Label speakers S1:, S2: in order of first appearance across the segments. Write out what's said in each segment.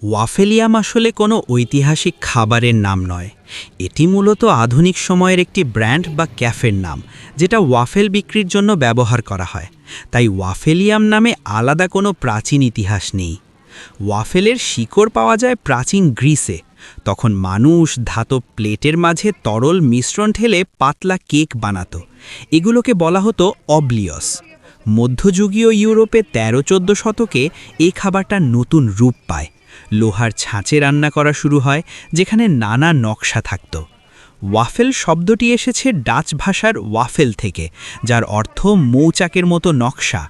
S1: ওয়াফেলিয়াম আসলে কোনো ঐতিহাসিক খাবারের নাম নয়। এটি মূলত আধুনিক সময়ের একটি ব্র্যান্ড বা ক্যাফের নাম, যেটা ওয়াফেল বিক্রির জন্য ব্যবহার করা হয়। তাই ওয়াফেলিয়াম নামে আলাদা কোনো প্রাচীন ইতিহাস নেই। ওয়াফেলের শিকড় পাওয়া যায় প্রাচীন গ্রিসে। তখন মানুষ ধাতব প্লেটের মাঝে তরল মিশ্রণ ঢেলে পাতলা কেক বানাতো। এগুলোকে বলা হতো অবলিয়স। মধ্যযুগীয় ইউরোপে ১৩-১৪ শতকে এই খাবারটা নতুন রূপ পায়। লোহার ছাঁচে রান্না করা শুরু হয়, যেখানে নানা নকশা থাকত। ওয়াফেল শব্দটি এসেছে ডাচ ভাষার ওয়াফেল থেকে, যার অর্থ মৌচাকের মতো নকশা।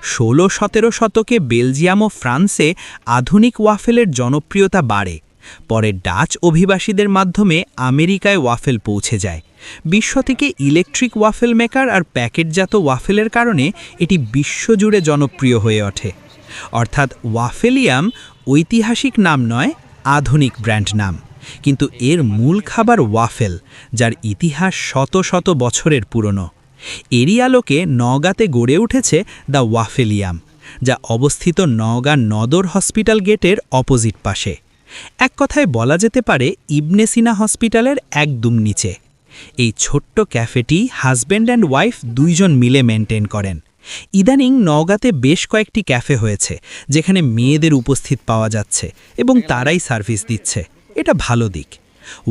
S1: ১৬-১৭ শতকে বেলজিয়াম ও ফ্রান্সে আধুনিক ওয়াফেলের জনপ্রিয়তা বাড়ে। পরে ডাচ অভিবাসীদের মাধ্যমে আমেরিকায় ওয়াফেল পৌঁছে যায়। বিশ্ব থেকে ইলেকট্রিক ওয়াফেল মেকার আর প্যাকেটজাত ওয়াফেলের কারণে এটি বিশ্বজুড়ে জনপ্রিয় হয়ে ওঠে। অর্থাৎ ওয়াফেলিয়াম ঐতিহাসিক নাম নয়, আধুনিক ব্র্যান্ড নাম। কিন্তু এর মূল খাবার ওয়াফেল, যার ইতিহাস শত শত বছরের পুরনো। এরই আলোকে নওগাঁতে গড়ে উঠেছে দ্য ওয়াফেলিয়াম, যা অবস্থিত নওগাঁ নদর হসপিটাল গেটের অপোজিট পাশে। এক কথায় বলা যেতে পারে ইবনে সিনা হসপিটালের একদম নিচে। এই ছোট্ট ক্যাফেটি হাজব্যান্ড অ্যান্ড ওয়াইফ দুইজন মিলে মেনটেন করেন। ইদানিং নওগাঁতে বেশ কয়েকটি ক্যাফে হয়েছে, যেখানে মেয়েদের উপস্থিত পাওয়া যাচ্ছে এবং তারাই সার্ভিস দিচ্ছে। এটা ভালো দিক।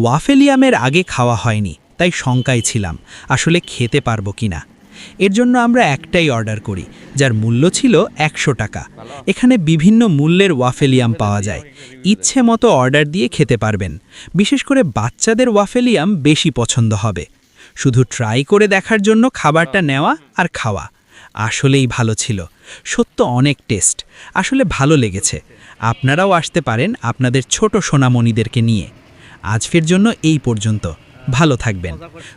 S1: ওয়াফেলিয়ামের আগে খাওয়া হয়নি, তাই শঙ্কায় ছিলাম আসলে খেতে পারবো কিনা। এর জন্য আমরা একটাই অর্ডার করি, যার মূল্য ছিল ১০০ টাকা। এখানে বিভিন্ন মূল্যের ওয়াফেলিয়াম পাওয়া যায়। ইচ্ছে মতো অর্ডার দিয়ে খেতে পারবেন। বিশেষ করে বাচ্চাদের ওয়াফেলিয়াম বেশি পছন্দ হবে। শুধু ট্রাই করে দেখার জন্য খাবারটা নেওয়া আর খাওয়া। আসলেই ভালো ছিল, সত্য অনেক টেস্ট। আসলে ভালো লেগেছে। আপনারাও আসতে পারেন আপনাদের ছোট সোনামণিদেরকে নিয়ে। আজকের জন্য এই পর্যন্ত। ভালো থাকবেন।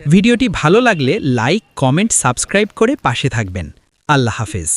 S1: ভিডিওটি ভালো লাগলে লাইক, কমেন্ট, সাবস্ক্রাইব করে পাশে থাকবেন। আল্লাহ হাফেজ।